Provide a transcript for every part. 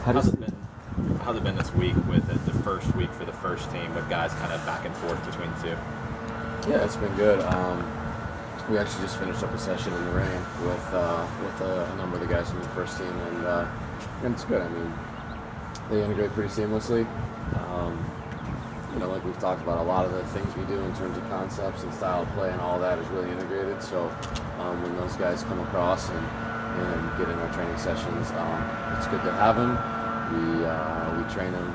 How's it been this week with it, the first week for the first team with guys kind of back and forth between the two? Yeah, it's been good. We actually just finished up a session in the rain with a number of the guys from the first team, and it's good. I mean, they integrate pretty seamlessly. Like we've talked about, a lot of the things we do in terms of concepts and style of play and all that is really integrated. So when those guys come across and get in our training sessions, it's good to have them. We train them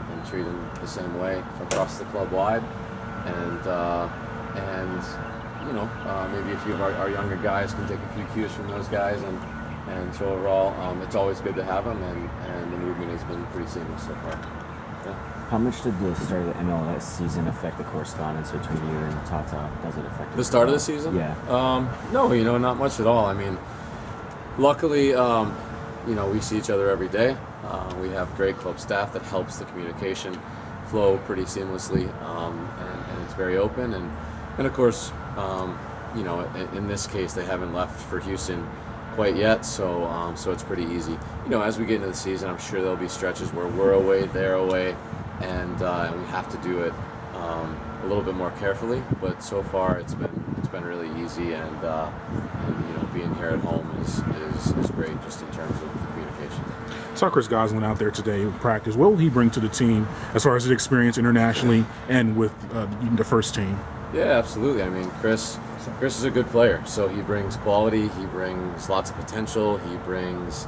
and treat them the same way across the club wide, and maybe a few of our younger guys can take a few cues from those guys, and so overall, it's always good to have them, and the movement has been pretty seamless so far. Yeah. How much did the start of the MLS season affect the correspondence between you and Tata? Does it affect the start of the season? Yeah. No, not much at all. I mean, luckily, we see each other every day. We have great club staff that helps the communication flow pretty seamlessly, and it's very open. And of course, in this case, they haven't left for Houston quite yet, so it's pretty easy. As we get into the season, I'm sure there'll be stretches where we're away, they're away, and we have to do it a little bit more carefully. But so far, it's been really easy, and being here at home is great just in terms of communication. Saw Chris Goslin out there today in practice. What will he bring to the team as far as his experience internationally and with the first team? Yeah, absolutely. I mean, Chris is a good player, so he brings quality, he brings lots of potential, he brings,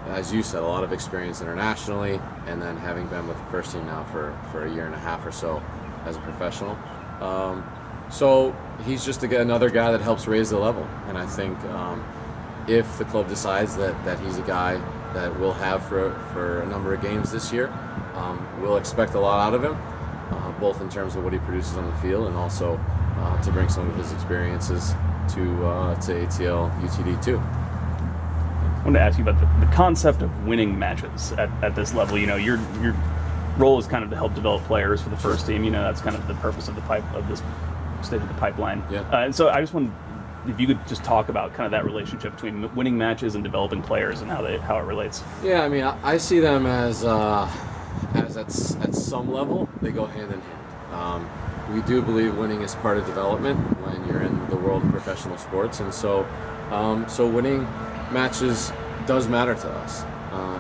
as you said, a lot of experience internationally, and then having been with the first team now for a year and a half or so as a professional. So he's just another guy that helps raise the level, and I think if the club decides that he's a guy that we'll have for a number of games this year, we'll expect a lot out of him, both in terms of what he produces on the field and also to bring some of his experiences to ATL UTD too. I wanted to ask you about the concept of winning matches at this level. Your role is kind of to help develop players for the first team. That's kind of the purpose of this stage of the pipeline. Yeah. And so I just wanted, if you could just talk about kind of that relationship between winning matches and developing players and how it relates. Yeah, I mean, I see them as at some level they go hand in hand. We do believe winning is part of development when you're in the world of professional sports, and so winning matches does matter to us.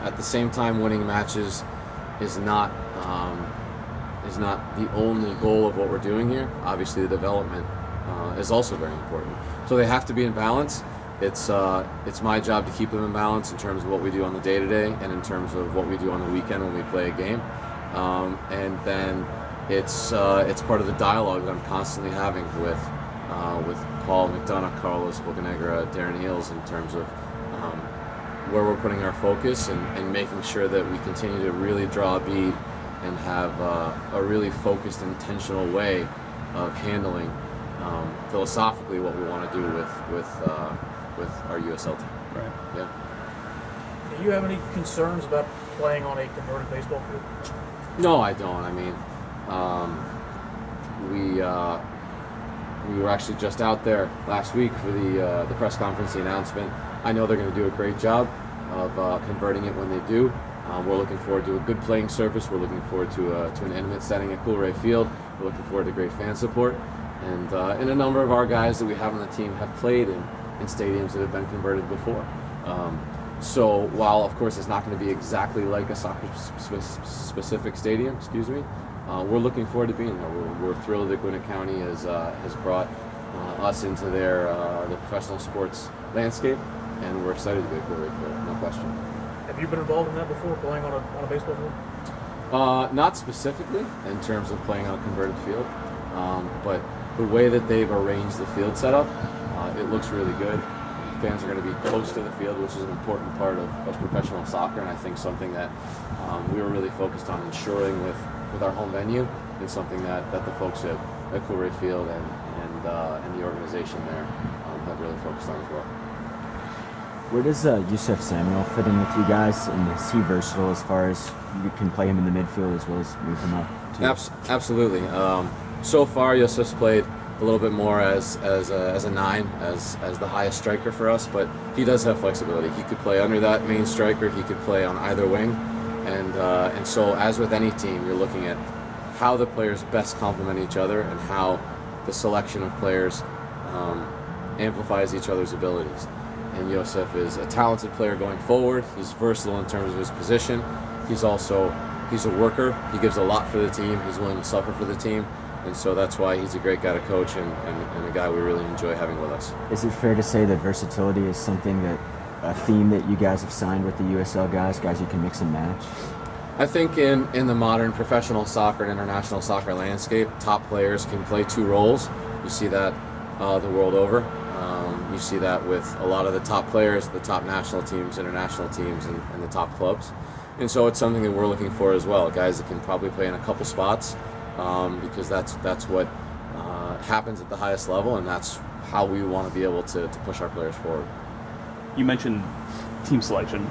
At the same time, winning matches is not the only goal of what we're doing here. Obviously, the development is also very important. So they have to be in balance. It's my job to keep them in balance in terms of what we do on the day-to-day and in terms of what we do on the weekend when we play a game. And then it's part of the dialogue that I'm constantly having with Paul McDonough, Carlos Bocanegra, Darren Eales in terms of where we're putting our focus and making sure that we continue to really draw a bead and have a really focused, intentional way of handling philosophically what we want to do with our USL team. Right. Yeah. Do you have any concerns about playing on a converted baseball field? No, I don't. I mean, we were actually just out there last week for the press conference, the announcement. I know they're going to do a great job of converting it when they do. We're looking forward to a good playing surface. We're looking forward to an intimate setting at Coolray Field. We're looking forward to great fan support. And a number of our guys that we have on the team have played in stadiums that have been converted before. So while, of course, it's not going to be exactly like a soccer-specific stadium, we're looking forward to being there. We're thrilled that Gwinnett County has brought us into the professional sports landscape, and we're excited to be at Coolray Field, no question. Have you been involved in that before, playing on a baseball field? Not specifically in terms of playing on a converted field, but the way that they've arranged the field setup, it looks really good. Fans are going to be close to the field, which is an important part of professional soccer, and I think something that we were really focused on ensuring with our home venue, and something that the folks at Coolray Field and the organization there have really focused on as well. Where does Yusuf Samuel fit in with you guys, and is he versatile as far as you can play him in the midfield as well as move him up? Absolutely. So far, Yusuf's played a little bit more as a 9, as the highest striker for us, but he does have flexibility. He could play under that main striker. He could play on either wing, and so as with any team, you're looking at how the players best complement each other and how the selection of players amplifies each other's abilities. And Josef is a talented player going forward. He's versatile in terms of his position. He's a worker. He gives a lot for the team. He's willing to suffer for the team. And so that's why he's a great guy to coach and a guy we really enjoy having with us. Is it fair to say that versatility is something a theme that you guys have signed with the USL guys you can mix and match? I think in the modern professional soccer and international soccer landscape, top players can play 2 roles. You see that the world over. You see that with a lot of the top players, the top national teams, international teams, and the top clubs. And so it's something that we're looking for as well, guys that can probably play in a couple spots, because that's what happens at the highest level, and that's how we want to be able to push our players forward. You mentioned team selection.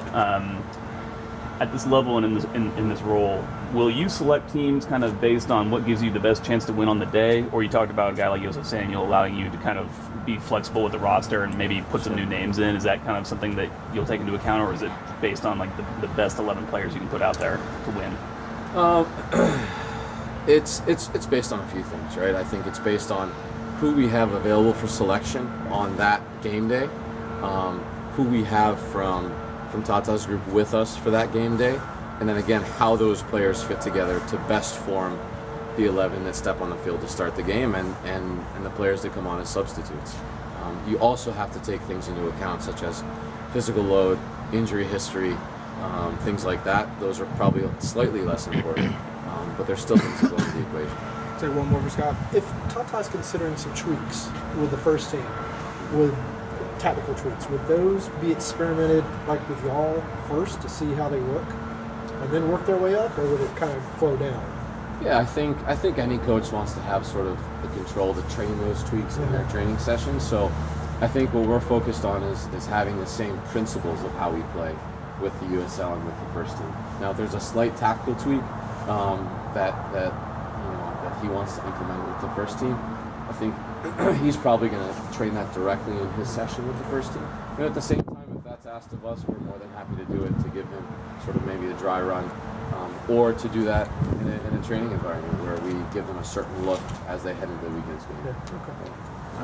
At this level and in this role, will you select teams kind of based on what gives you the best chance to win on the day? Or you talked about a guy like Josef Samuel allowing you to kind of be flexible with the roster and maybe put some new names in. Is that kind of something that you'll take into account, or is it based on like the best 11 players you can put out there to win? It's based on a few things, right? I think it's based on who we have available for selection on that game day, who we have from Tata's group with us for that game day, and then again how those players fit together to best form the 11 that step on the field to start the game, and the players that come on as substitutes. You also have to take things into account such as physical load, injury history, things like that. Those are probably slightly less important, but there's still things that go into the equation. Say one more for Scott. If Tata's considering some tweaks with the first team, with tactical tweaks, would those be experimented like with y'all first to see how they look, and then work their way up, or would it kind of flow down? Yeah, I think any coach wants to have sort of the control to train those tweaks in their training sessions. So I think what we're focused on is having the same principles of how we play with the USL and with the first team. Now, if there's a slight tactical tweak that he wants to implement with the first team, I think he's probably going to train that directly in his session with the first team. And at the same time, if that's asked of us, we're more than happy to do it, to give him sort of maybe a dry run, or to do that in a training environment where we give them a certain look as they head into the weekend's game. Yeah, okay.